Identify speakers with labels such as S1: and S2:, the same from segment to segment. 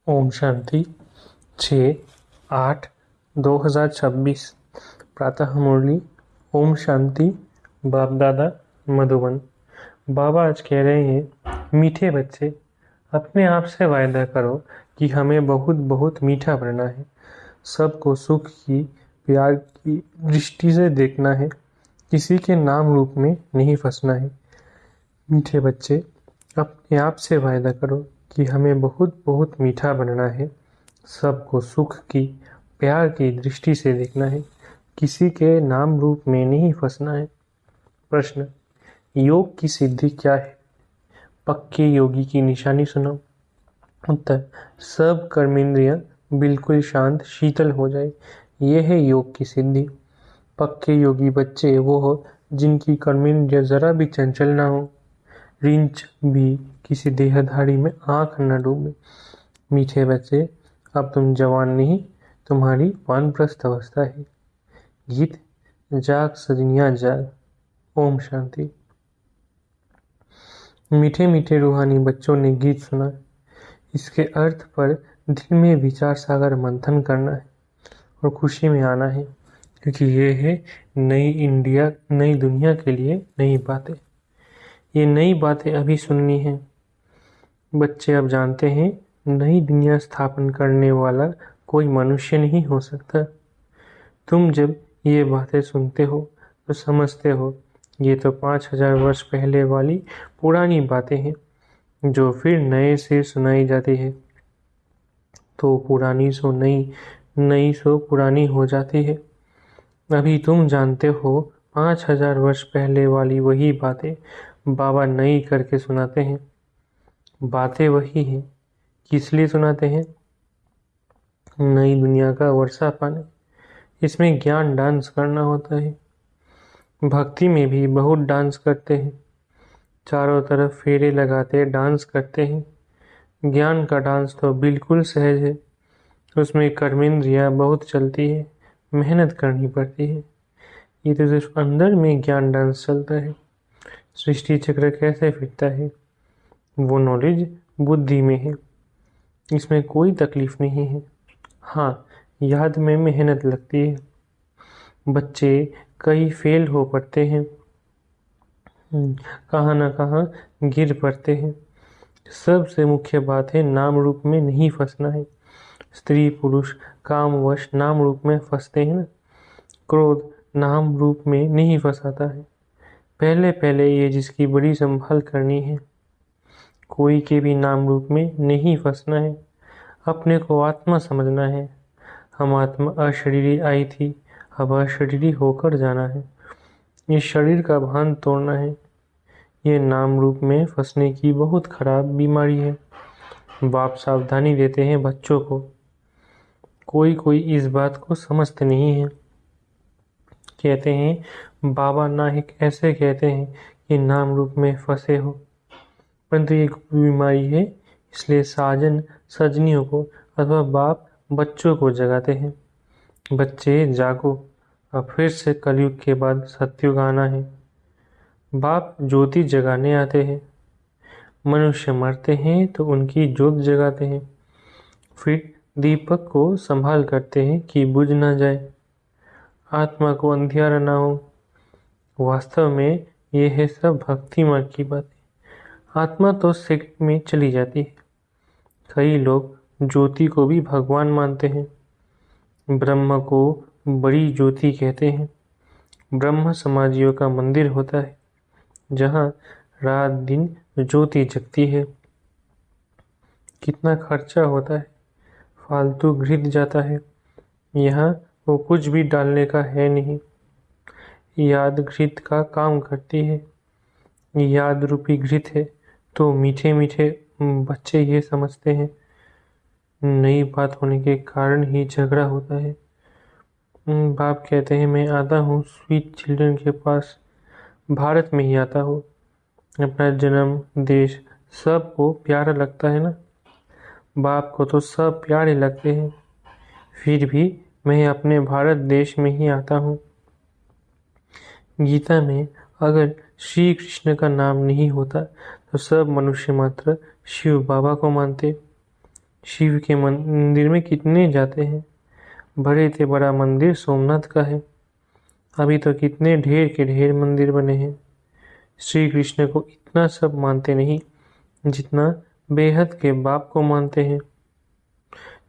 S1: ओम शांति 6/8/2026 प्रातः मुरली। ओम शांति। बाप दादा मधुबन। बाबा आज कह रहे हैं, मीठे बच्चे, अपने आप से वायदा करो कि हमें बहुत बहुत मीठा बनना है। सबको सुख की, प्यार की दृष्टि से देखना है। किसी के नाम रूप में नहीं फंसना है। मीठे बच्चे, अपने आप से वायदा करो कि हमें बहुत बहुत मीठा बनना है। सबको सुख की, प्यार की दृष्टि से देखना है। किसी के नाम रूप में नहीं फंसना है। प्रश्न, योग की सिद्धि क्या है? पक्के योगी की निशानी सुनाओ। उत्तर, सब कर्मेंद्रियां बिल्कुल शांत शीतल हो जाए, यह है योग की सिद्धि। पक्के योगी बच्चे वो हो जिनकी कर्मेंद्रियां जरा भी चंचल ना हो, रिंच भी किसी देहधारी में आंख न डूबे। मीठे बच्चे, अब तुम जवान नहीं, तुम्हारी वानप्रस्थ अवस्था है। गीत, जाग सजनियां जाग। ओम शांति। मीठे मीठे रूहानी बच्चों ने गीत सुना। इसके अर्थ पर दिल में विचार सागर मंथन करना है और खुशी में आना है, क्योंकि ये है नई इंडिया, नई दुनिया के लिए नई बातें। ये नई बातें अभी सुननी है। बच्चे अब जानते हैं, नई दुनिया स्थापन करने वाला कोई मनुष्य नहीं हो सकता। तुम जब ये बातें सुनते हो तो समझते हो ये तो 5000 वर्ष पहले वाली पुरानी बातें हैं, जो फिर नए से सुनाई जाती है। तो पुरानी सो नई, नई सो पुरानी हो जाती है। अभी तुम जानते हो 5,000 वर्ष पहले वाली वही बातें बाबा नई करके सुनाते हैं। बातें वही हैं, किस लिए सुनाते हैं? नई दुनिया का वर्षा पाने। इसमें ज्ञान डांस करना होता है। भक्ति में भी बहुत डांस करते हैं, चारों तरफ फेरे लगाते डांस करते हैं। ज्ञान का डांस तो बिल्कुल सहज है, उसमें कर्मेंद्रियां बहुत चलती है, मेहनत करनी पड़ती है। ये तो सिर्फ अंदर में ज्ञान डांस चलता है। सृष्टि चक्र कैसे फिरता है, वो नॉलेज बुद्धि में है, इसमें कोई तकलीफ नहीं है। हाँ, याद में मेहनत लगती है। बच्चे कई फेल हो पड़ते हैं, कहाँ न कहाँ गिर पड़ते हैं। सबसे मुख्य बात है नाम रूप में नहीं फंसना है। स्त्री पुरुष कामवश नाम रूप में फंसते हैं ना। क्रोध नाम रूप में नहीं फंसाता है। पहले पहले ये जिसकी बड़ी संभाल करनी है। कोई के भी नाम रूप में नहीं फंसना है। अपने को आत्मा समझना है। हम आत्मा अशरीरी आई थी, अब अशरीरी होकर जाना है। इस शरीर का भान तोड़ना है। ये नाम रूप में फंसने की बहुत खराब बीमारी है। बाप सावधानी देते हैं बच्चों को। कोई कोई इस बात को समझते नहीं है। कहते हैं बाबा नाहिक ऐसे कहते हैं कि नाम रूप में फंसे हो, परंतु ये बीमारी है, इसलिए साजन सजनियों को अथवा बाप बच्चों को जगाते हैं। बच्चे जागो, अब फिर से कलयुग के बाद सत्युग आना है। बाप ज्योति जगाने आते हैं। मनुष्य मरते हैं तो उनकी ज्योत जगाते हैं, फिर दीपक को संभाल करते हैं कि बुझ ना जाए, आत्मा को अंधियारा ना हो। वास्तव में ये है सब भक्ति मार्ग की बातें। आत्मा तो सेकंड में चली जाती है। कई लोग ज्योति को भी भगवान मानते हैं। ब्रह्म को बड़ी ज्योति कहते हैं। ब्रह्म समाजियों का मंदिर होता है, जहाँ रात दिन ज्योति जगती है। कितना खर्चा होता है, फालतू घृत जाता है। यहाँ वो कुछ भी डालने का है नहीं। याद घृत का काम करती है। याद रूपी घृत है तो मीठे मीठे बच्चे ये समझते हैं। नई बात होने के कारण ही झगड़ा होता है। बाप कहते हैं मैं आता हूँ स्वीट चिल्ड्रन के पास, भारत में ही आता हूँ। अपना जन्म देश सबको प्यारा लगता है ना। बाप को तो सब प्यारे लगते हैं, फिर भी मैं अपने भारत देश में ही आता हूँ। गीता में अगर श्री कृष्ण का नाम नहीं होता तो सब मनुष्य मात्र शिव बाबा को मानते। शिव के मंदिर में कितने जाते हैं। बड़े से बड़ा मंदिर सोमनाथ का है। अभी तो कितने ढेर के ढेर मंदिर बने हैं। श्री कृष्ण को इतना सब मानते नहीं जितना बेहद के बाप को मानते हैं।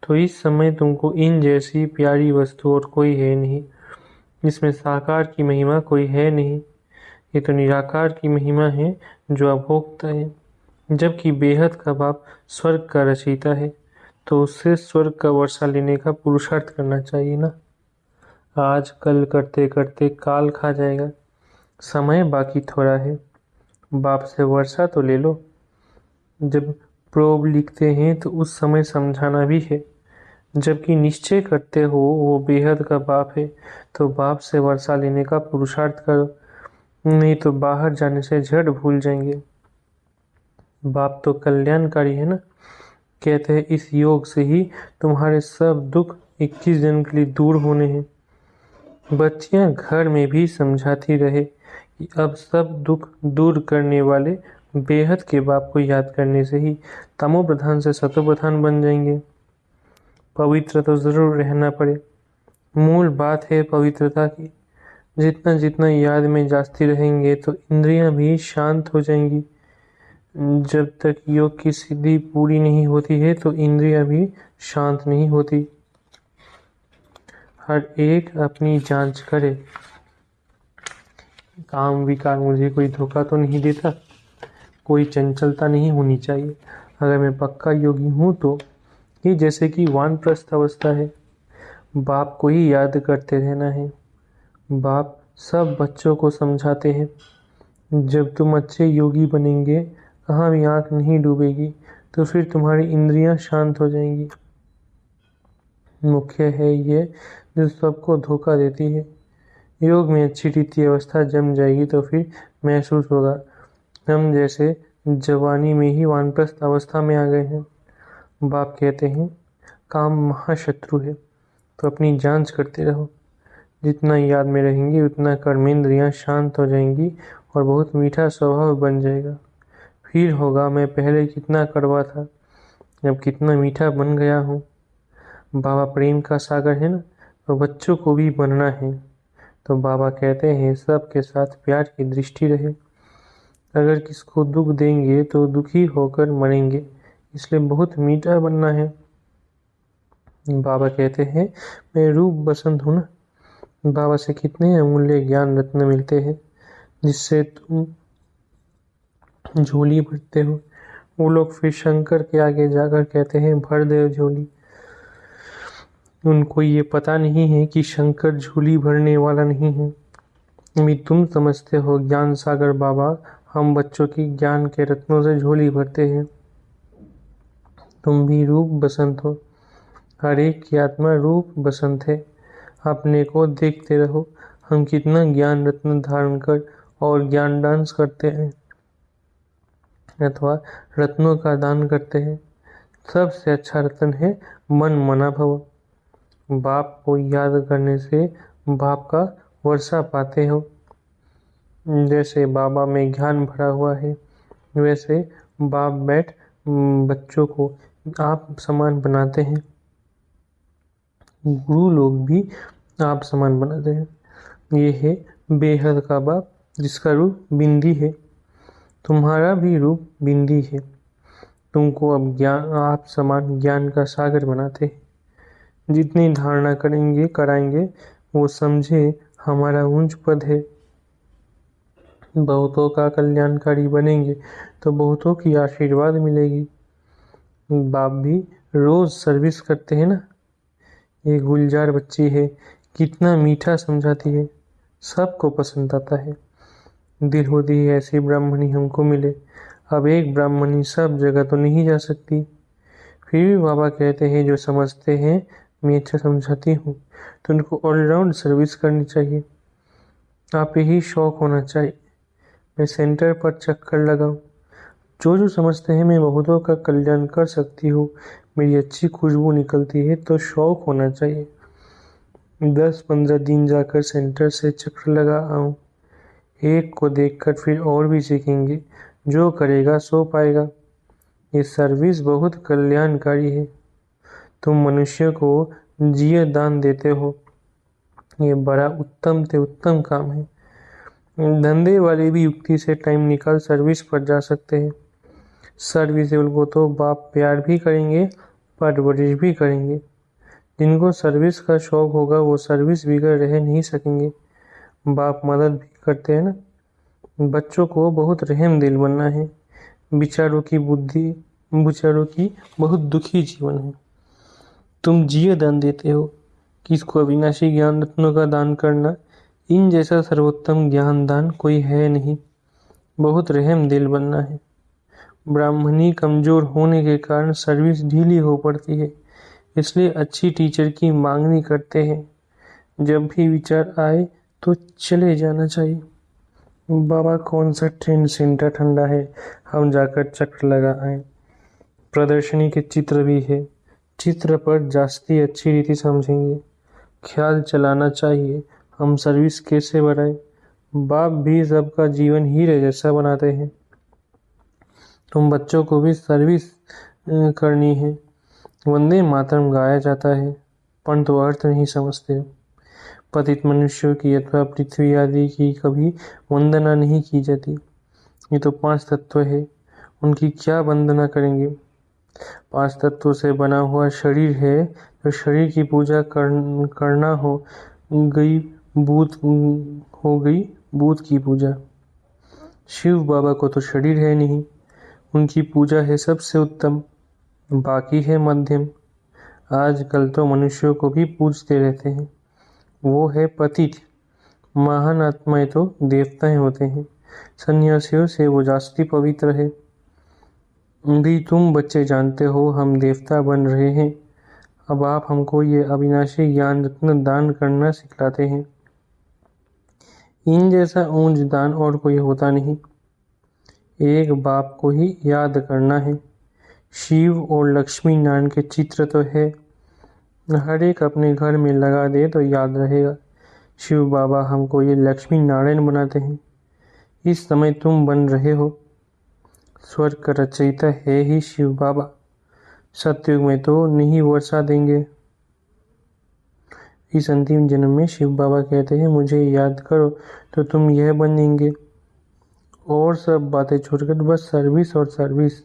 S1: तो इस समय तुमको इन जैसी प्यारी वस्तु और कोई है नहीं। इसमें साकार की महिमा कोई है नहीं। ये तो निराकार की महिमा है जो अभोक्ता है। जबकि बेहद का बाप स्वर्ग का रचयिता है, तो उससे स्वर्ग का वर्षा लेने का पुरुषार्थ करना चाहिए ना। आज कल करते करते काल खा जाएगा। समय बाकी थोड़ा है। बाप से वर्षा तो ले लो। जब प्रोब लिखते हैं तो उस समय समझाना भी है। जबकि निश्चय करते हो वो बेहद का बाप है, तो बाप से वर्षा लेने का पुरुषार्थ करो, नहीं तो बाहर जाने से झट भूल जाएंगे। बाप तो कल्याणकारी है ना। कहते हैं इस योग से ही तुम्हारे सब दुख 21 जन्म के लिए दूर होने हैं। बच्चियां घर में भी समझाती रहे कि अब सब दुख दूर करने वाले बेहद के बाप को याद करने से ही तमो प्रधान से सतो प्रधान बन जाएंगे। पवित्र तो जरूर रहना पड़े। मूल बात है पवित्रता की। जितना जितना याद में जाती रहेंगे तो इंद्रियां भी शांत हो जाएंगी। जब तक योग की सिद्धि पूरी नहीं होती है तो इंद्रियां भी शांत नहीं होती। हर एक अपनी जांच करे। काम विकार मुझे कोई धोखा तो नहीं देता, कोई चंचलता नहीं होनी चाहिए। अगर मैं पक्का योगी हूँ तो ये जैसे कि वानप्रस्थ अवस्था है, बाप को ही याद करते रहना है। बाप सब बच्चों को समझाते हैं, जब तुम अच्छे योगी बनेंगे, कहाँ भी आंख नहीं डूबेगी, तो फिर तुम्हारी इंद्रियां शांत हो जाएंगी। मुख्य है ये जो सबको धोखा देती है। योग में अच्छी रीति अवस्था जम जाएगी तो फिर महसूस होगा हम जैसे जवानी में ही वानप्रस्थ अवस्था में आ गए हैं। बाप कहते हैं, काम महाशत्रु है, तो अपनी जांच करते रहो। जितना याद में रहेंगी उतना कर्मेंद्रियां शांत हो जाएंगी और बहुत मीठा स्वभाव बन जाएगा। फिर होगा मैं पहले कितना कड़वा था, अब कितना मीठा बन गया हूँ। बाबा प्रेम का सागर है ना, तो बच्चों को भी बनना है। तो बाबा कहते हैं सबके साथ प्यार की दृष्टि रहे। अगर किसको दुख देंगे तो दुखी होकर मरेंगे, इसलिए बहुत मीठा बनना है। बाबा कहते हैं मैं रूप बसंत हूँ ना। बाबा से कितने अमूल्य ज्ञान रत्न मिलते हैं, जिससे तुम झोली भरते हो। वो लोग फिर शंकर के आगे जाकर कहते हैं भर दे झोली। उनको ये पता नहीं है कि शंकर झोली भरने वाला नहीं है। अभी तुम समझते हो ज्ञान सागर बाबा हम बच्चों की ज्ञान के रत्नों से झोली भरते हैं। तुम भी रूप बसंत हो, हर एक की आत्मा रूप बसंत है। अपने को देखते रहो, हम कितना ज्ञान रत्न धारण कर और ज्ञान डांस करते हैं अथवा रत्नों का दान करते हैं। सबसे अच्छा रत्न है मन मना भव। बाप को याद करने से बाप का वर्षा पाते हो। जैसे बाबा में ज्ञान भरा हुआ है, वैसे बाप बैठ बच्चों को आप समान बनाते हैं। गुरु लोग भी आप समान बनाते हैं। ये है बेहद का बाप, जिसका रूप बिंदी है। तुम्हारा भी रूप बिंदी है। तुमको अब ज्ञान आप समान ज्ञान का सागर बनाते हैं। जितनी धारणा करेंगे कराएंगे वो समझे हमारा ऊंच पद है। बहुतों का कल्याणकारी बनेंगे तो बहुतों की आशीर्वाद मिलेगी। बाप भी रोज सर्विस करते हैं ना। ये गुलजार बच्ची है, कितना मीठा समझाती है, सबको पसंद आता है। दिल होती है ऐसी ब्राह्मणी हमको मिले। अब एक ब्राह्मणी सब जगह तो नहीं जा सकती। फिर भी बाबा कहते हैं जो समझते हैं मैं अच्छा समझाती हूँ, तो उनको ऑलराउंड सर्विस करनी चाहिए। आप यही शौक होना चाहिए मैं सेंटर पर चक्कर लगाऊं। जो जो समझते हैं मैं बहुतों का कल्याण कर सकती हूँ, मेरी अच्छी खुशबू निकलती है, तो शौक होना चाहिए 10-15 दिन जाकर सेंटर से चक्कर लगा आऊं। एक को देखकर फिर और भी सीखेंगे। जो करेगा सो पाएगा। ये सर्विस बहुत कल्याणकारी है। तुम मनुष्य को जिये दान देते हो, ये बड़ा उत्तम से उत्तम काम है। धंधे वाले भी युक्ति से टाइम निकाल सर्विस पर जा सकते हैं। सर्विसेबल को तो बाप प्यार भी करेंगे, परवरिश भी करेंगे। जिनको सर्विस का शौक होगा वो सर्विस बिगड़ रह नहीं सकेंगे। बाप मदद भी करते हैं ना। बच्चों को बहुत रहम दिल बनना है। बेचारों की बहुत दुखी जीवन है। तुम जिये दान देते हो, किसको अविनाशी ज्ञान रत्नों का दान करना, इन जैसा सर्वोत्तम ज्ञान दान कोई है नहीं। बहुत रहम दिल बनना है। ब्राह्मणी कमजोर होने के कारण सर्विस ढीली हो पड़ती है, इसलिए अच्छी टीचर की मांगनी करते हैं। जब भी विचार आए तो चले जाना चाहिए। बाबा कौन सा ट्रेन सेंटर ठंडा है, हम जाकर चक्कर लगा आए। प्रदर्शनी के चित्र भी है, चित्र पर जास्ती अच्छी रीति समझेंगे। ख्याल चलाना चाहिए हम सर्विस कैसे बढ़ाए। बाप भी सबका जीवन हीरे जैसा बनाते हैं। तुम बच्चों को भी सर्विस करनी है। वंदे मातरम गाया जाता है, परंतु अर्थ नहीं समझते हो। पतित मनुष्यों की अथवा पृथ्वी आदि की कभी वंदना नहीं की जाती। ये तो 5 तत्व है, उनकी क्या वंदना करेंगे। 5 तत्वों से बना हुआ शरीर है, तो शरीर की पूजा करना हो गई भूत की पूजा। शिव बाबा को तो शरीर है नहीं, उनकी पूजा है सबसे उत्तम, बाकी है मध्यम। आजकल तो मनुष्यों को भी पूजते रहते हैं, वो है पतित। महान आत्माएं तो देवताएं होते हैं, सन्यासियों से वो जास्ती पवित्र है। भी तुम बच्चे जानते हो हम देवता बन रहे हैं। अब आप हमको ये अविनाशी ज्ञान रत्न दान करना सिखलाते हैं। इन जैसा ऊंच दान और कोई होता नहीं। एक बाप को ही याद करना है। शिव और लक्ष्मी नारायण के चित्र तो है, हर एक अपने घर में लगा दे तो याद रहेगा। शिव बाबा हमको ये लक्ष्मी नारायण बनाते हैं। इस समय तुम बन रहे हो। स्वर्ग का रचयिता है ही शिव बाबा। सतयुग में तो नहीं वर्षा देंगे। इस अंतिम जन्म में शिव बाबा कहते हैं मुझे याद करो तो तुम यह बनेंगे। और सब बातें छोड़कर बस सर्विस और सर्विस।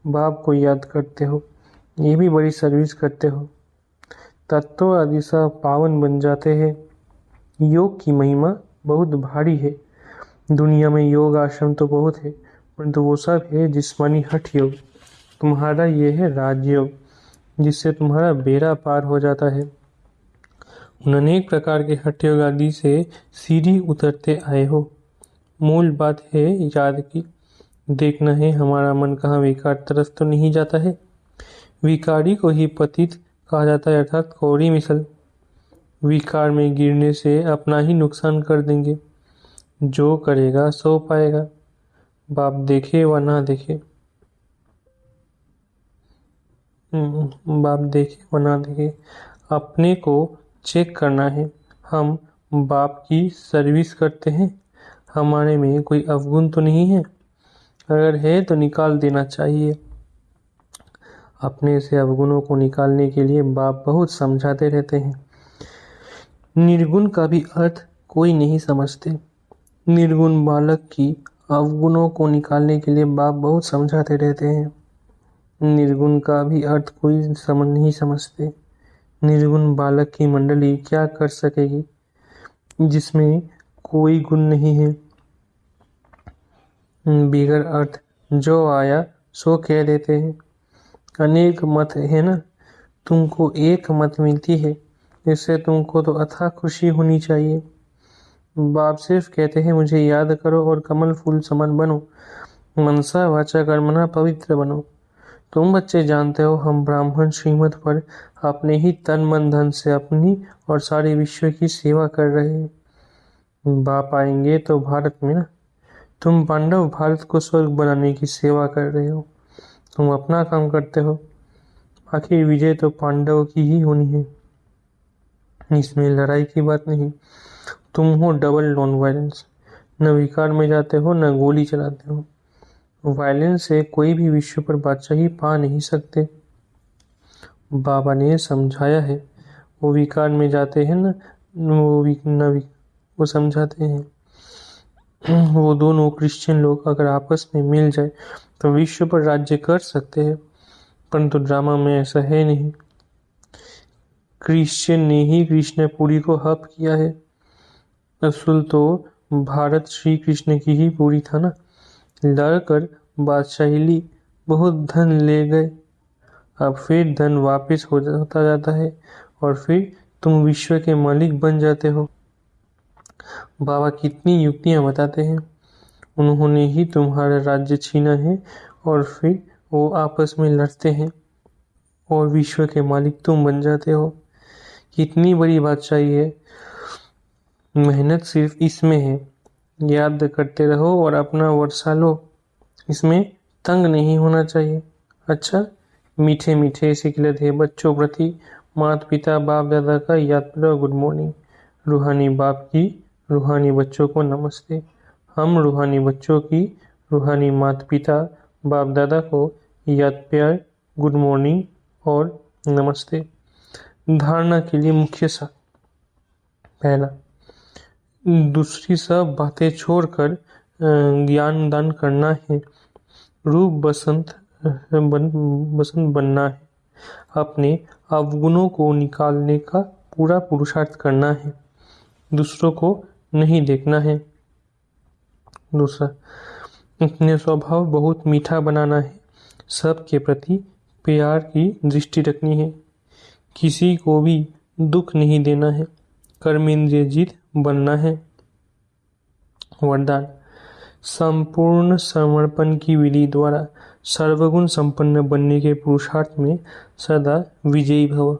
S1: बाप को याद करते हो, ये भी बड़ी सर्विस करते हो। तत्व आदि सब पावन बन जाते हैं। योग की महिमा बहुत भारी है। दुनिया में योग आश्रम तो बहुत है, परंतु वो सब है जिस्मानी हठ योग। तुम्हारा ये है राजयोग, जिससे तुम्हारा बेड़ा पार हो जाता है। उन अनेक प्रकार के हठ योग आदि से सीढ़ी उतरते आए हो। मूल बात है याद की। देखना है हमारा मन कहाँ विकार तरफ तो नहीं जाता है। विकारी को ही पतित कहा जाता है, अर्थात कौड़ी मिसल। विकार में गिरने से अपना ही नुकसान कर देंगे। जो करेगा सो पाएगा, बाप देखे व ना देखे। बाप देखे व ना देखे। अपने को चेक करना है। हम बाप की सर्विस करते हैं। हमारे में कोई अवगुण तो नहीं है। अगर है तो निकाल देना चाहिए। अपने से अवगुणों को निकालने के लिए बाप बहुत समझाते रहते हैं। निर्गुण का भी अर्थ कोई नहीं समझते। निर्गुण बालक की अवगुणों को निकालने के लिए बाप बहुत समझाते रहते हैं। निर्गुण का भी अर्थ कोई नहीं समझते। निर्गुण बालक की मंडली क्या कर सकेगी जिसमें कोई गुण नहीं है। बिगर अर्थ जो आया सो कह देते हैं। अनेक मत है ना, तुमको एक मत मिलती है, इससे तुमको तो अथाह खुशी होनी चाहिए। बाप सिर्फ कहते हैं मुझे याद करो और कमल फूल समान बनो, मनसा वाचा कर्मणा पवित्र बनो। तुम बच्चे जानते हो हम ब्राह्मण श्रीमत पर अपने ही तन मन धन से अपनी और सारे विश्व की सेवा कर रहे हैं। बाप आएंगे तो भारत में ना, तुम पांडव भारत को स्वर्ग बनाने की सेवा कर रहे हो। तुम अपना काम करते हो, आखिर विजय तो पांडव की ही होनी है। इसमें लड़ाई की बात नहीं। तुम हो डबल नॉन वायलेंस, न विकार में जाते हो न गोली चलाते हो। वायलेंस से कोई भी विश्व पर बादशाही पा नहीं सकते। बाबा ने समझाया है। वो विकार में जाते हैं ना, वो समझाते हैं। वो दोनों क्रिश्चियन लोग अगर आपस में मिल जाए तो विश्व पर राज्य कर सकते हैं, परंतु ड्रामा में ऐसा है नहीं। क्रिश्चियन ने ही कृष्णपुरी को हप किया है। असल तो भारत श्री कृष्ण की ही पूरी था ना। लड़कर बादशाही ली, बहुत धन ले गए। अब फिर धन वापस होता जाता है और फिर तुम विश्व के मालिक बन जाते हो। बाबा कितनी युक्तियां बताते हैं। उन्होंने ही तुम्हारा राज्य छीना है और फिर वो आपस में लड़ते हैं और विश्व के मालिक तुम बन जाते हो। कितनी बड़ी बादशाही है। मेहनत सिर्फ इसमें है। याद करते रहो और अपना वर्षा लो। इसमें तंग नहीं होना चाहिए। अच्छा, मीठे मीठे सिखलत है बच्चों प्रति माता पिता बाप दादा का याद करो। Good morning. रूहानी बाप की रूहानी बच्चों को नमस्ते। हम रूहानी बच्चों की रूहानी माता पिता बाप दादा को याद प्यार गुड मॉर्निंग और नमस्ते। धारणा के लिए मुख्य सार। पहला, दूसरी सब बातें छोड़कर ज्ञान दान करना है। रूप बसंत बनना है। अपने अवगुणों को निकालने का पूरा पुरुषार्थ करना है। दूसरों को नहीं देखना है। दूसरा, अपने स्वभाव बहुत मीठा बनाना है। सबके प्रति प्यार की दृष्टि रखनी है। किसी को भी दुख नहीं देना है। कर्मेंद्रिय जीत बनना है। वरदान। संपूर्ण समर्पण की विधि द्वारा सर्वगुण संपन्न बनने के पुरुषार्थ में सदा विजयी भव।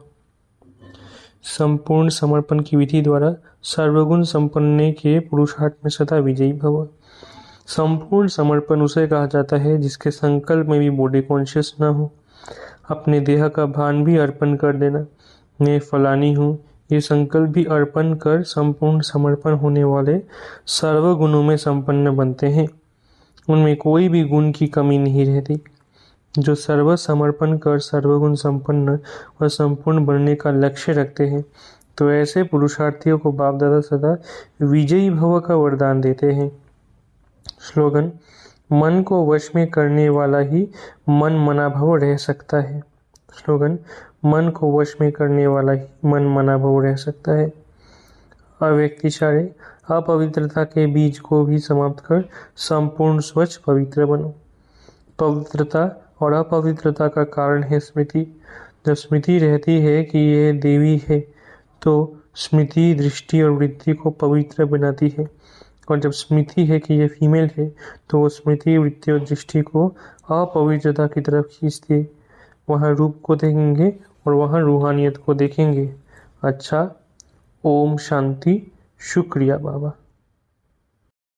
S1: संपूर्ण समर्पण की विधि द्वारा सर्वगुण संपन्न के पुरुषार्थ में सदा विजयी भव। संपूर्ण समर्पण उसे कहा जाता है जिसके संकल्प में भी बॉडी कॉन्शियस ना हो। अपने देह का भान भी अर्पण कर देना, मैं फलानी हूँ, ये संकल्प भी अर्पण कर संपूर्ण समर्पण होने वाले सर्वगुणों में संपन्न बनते हैं। उनमें कोई भी गुण की कमी नहीं रहती। जो सर्व समर्पण कर सर्वगुण संपन्न और संपूर्ण बनने का लक्ष्य रखते हैं, तो ऐसे पुरुषार्थियों को बाप दादा सदा विजयी भव का वरदान देते हैं। स्लोगन। मन को वश में करने वाला ही मन मना भव रह सकता है। स्लोगन। मन को वश में करने वाला ही मन मना भव रह सकता है। अव्यक्तिशारे, अपवित्रता के बीज को भी समाप्त कर संपूर्ण स्वच्छ पवित्र बनो। पवित्रता और अपवित्रता का कारण है स्मृति। जब स्मृति रहती है कि यह देवी है, तो स्मृति दृष्टि और वृत्ति को पवित्र बनाती है, और जब स्मृति है कि यह फीमेल है, तो वो स्मृति वृत्ति और दृष्टि को अपवित्रता की तरफ खींचती है। वहाँ रूप को देखेंगे और वहाँ रूहानियत को देखेंगे। अच्छा, ओम शांति। शुक्रिया बाबा।